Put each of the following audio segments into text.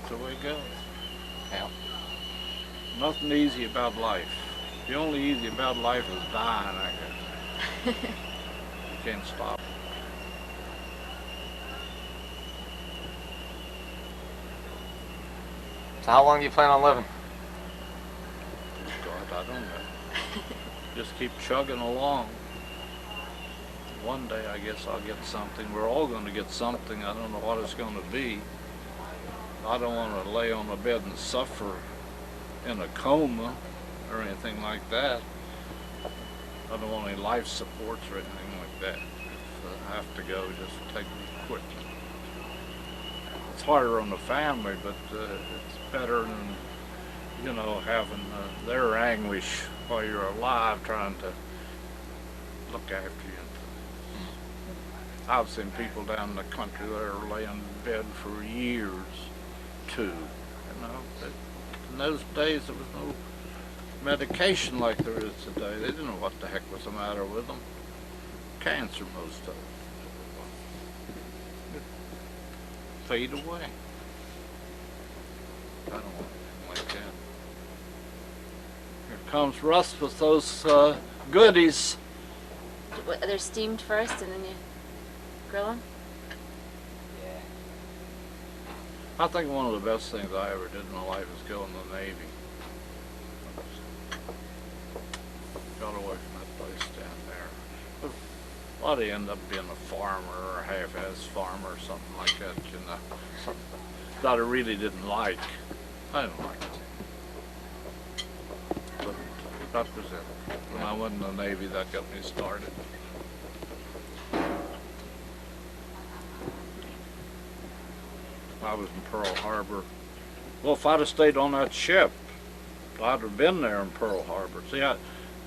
the way it goes. Yeah. Nothing easy about life. The only easy about life is dying, I guess. You can't stop it. So how long do you plan on living? God, I don't know. Just keep chugging along. One day I guess I'll get something. We're all going to get something. I don't know what it's going to be. I don't want to lay on a bed and suffer in a coma or anything like that. I don't want any life supports or anything like that. If I have to go, just take me quickly. It's harder on the family, but it's better than, you know, having their anguish while you're alive trying to look after you. I've seen people down in the country that are laying in bed for years, too, you know. But in those days, there was no medication like there is today. They didn't know what the heck was the matter with them. Cancer, most of it. Fade away. I don't want anything like that. Here comes Russ with those goodies. What, they're steamed first and then you grill them? Yeah. I think one of the best things I ever did in my life was go in the Navy. Got away from that place down there. But I'd end up being a farmer or a half-ass farmer or something like that, you know. That I really didn't like. I didn't like it. But that was it. When I went in the Navy, that got me started. I was in Pearl Harbor. Well, if I'd have stayed on that ship, I'd have been there in Pearl Harbor. See, I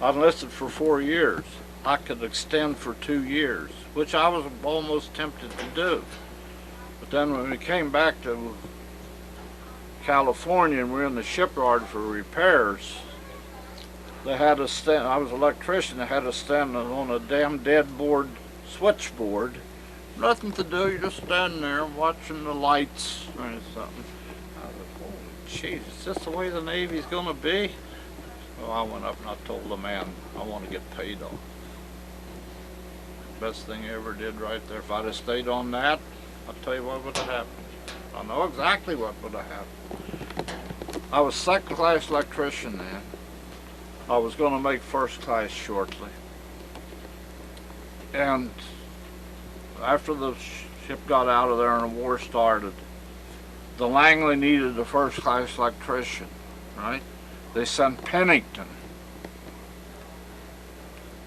enlisted for 4 years. I could extend for 2 years, which I was almost tempted to do. But then when we came back to California and we were in the shipyard for repairs, they had us stand, I was an electrician, they had us stand on a damn dead board switchboard. Nothing to do, you're just standing there watching the lights or something. I was like, holy jeez, is this the way the Navy's gonna be? Well, I went up and I told the man, I want to get paid off. Best thing I ever did right there. If I'd have stayed on that, I'll tell you what would have happened. I know exactly what would have happened. I was second class electrician then. I was going to make first class shortly. And after the ship got out of there and the war started, the Langley needed a first class electrician, right? They sent Pennington.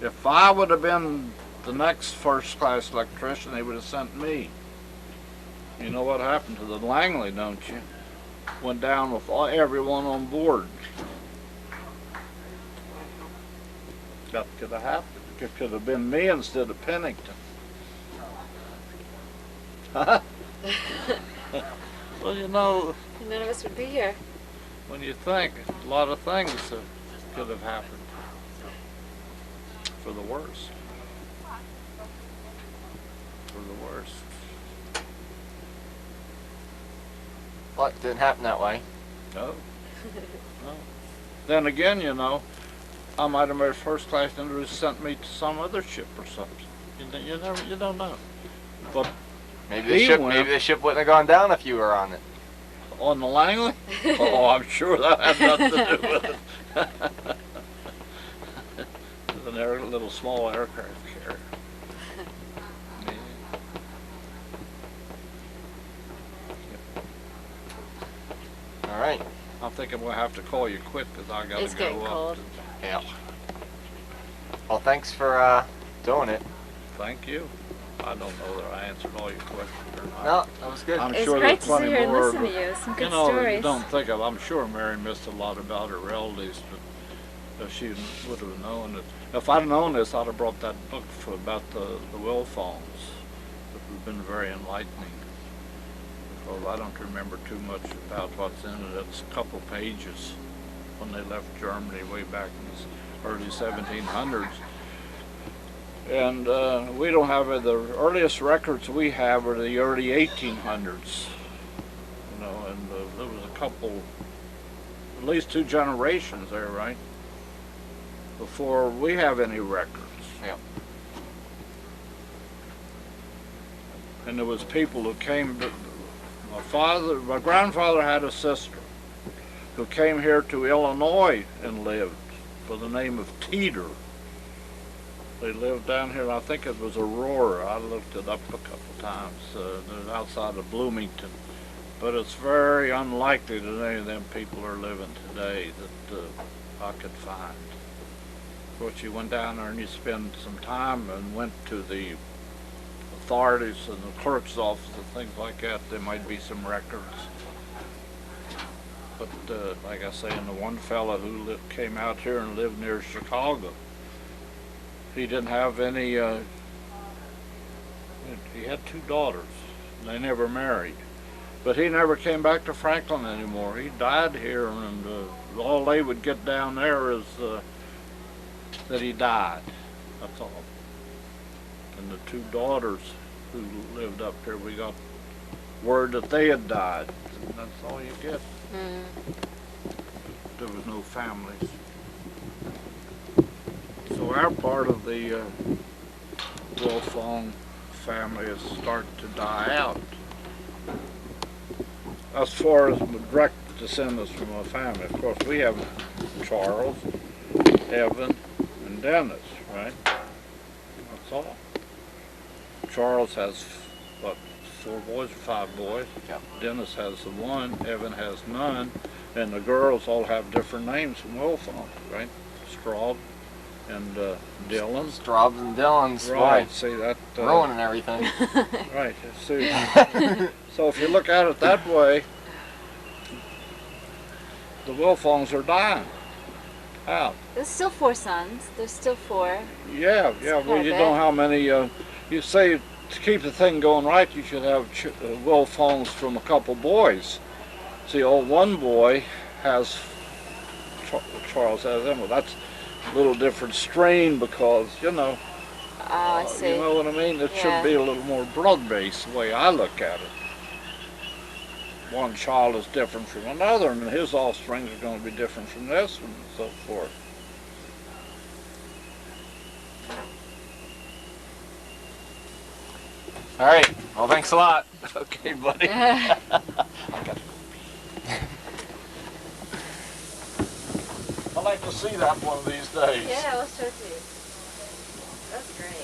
If I would have been the next first class electrician, they would have sent me. You know what happened to the Langley, don't you? Went down with everyone on board. That could have happened. It could have been me instead of Pennington. Huh? Well, you know, None of us would be here. when you think, a lot of things could have happened for the worse. For the worst. Well, it didn't happen that way. No. No. Then again, you know, I might have made first class and would have sent me to some other ship or something. You don't know. But Maybe the ship wouldn't have gone down if you were on it. on the Langley? Oh, I'm sure that had nothing to do with it. It was a little small aircraft carrier. Yeah. All right. I think I'm going to have to call you quit because I got It's to go getting up. cold. Yeah. Well, thanks for doing it. Thank you. I don't know that I answered all your questions or not. No, that was good. I'm It's sure great there's to sit plenty here and more, listen to but, you. Some good you know, stories. don't think of. I'm sure Mary missed a lot about her relatives, but if she would have known it. If I'd known this, I'd have brought that book about the Wilfongs. It would have been very enlightening. Because I don't remember too much about what's in it. It's a couple pages when they left Germany way back in the early 1700s. And we don't have the earliest records we have are the early 1800s. You know, and it couple, at least 2 generations there, right? Before we have any records. Yeah. And there was people who came, my grandfather had a sister who came here to Illinois and lived by the name of Teeter. They lived down here, I think it was Aurora. I looked it up a couple times. They're outside of Bloomington. But it's very unlikely that any of them people are living today that I could find. Of course, you went down there and you spend some time and went to the authorities and the clerk's office and things like that. There might be some records. But like I say, and the one fella who came out here and lived near Chicago, he didn't have any, he had 2 daughters. They never married. But he never came back to Franklin anymore. He died here, and all they would get down there is that he died. That's all. And the 2 daughters who lived up here, we got word that they had died. And that's all you get. There was no families. So our part of the Wilfong family is starting to die out. As far as direct descendants from our family, of course, we have Charles, Evan, and Dennis, right? That's all. Charles has, what, 4 boys or 5 boys? Yep. Dennis has 1, Evan has none, and the girls all have different names from Wilfong, right? Straub and Dylan. Straubs and Dylans. Right, Boy, see that. ruining everything. Right, see. So if you look at it that way, the Wilfongs are dying out. There's still 4 sons. There's still 4. Yeah, well, you know how many, you say to keep the thing going right, you should have Wilfongs from a couple boys. See, one boy has, Charles has them, well, that's a little different strain because, you know, Oh, I see. you know what I mean? It should be a little more broad-based the way I look at it. One child is different from another, and his offspring are going to be different from this one, and so forth. All right. Well, thanks a lot. Okay, buddy. I got I'd like to see that one of these days. Yeah, we'll show it to you. That's great.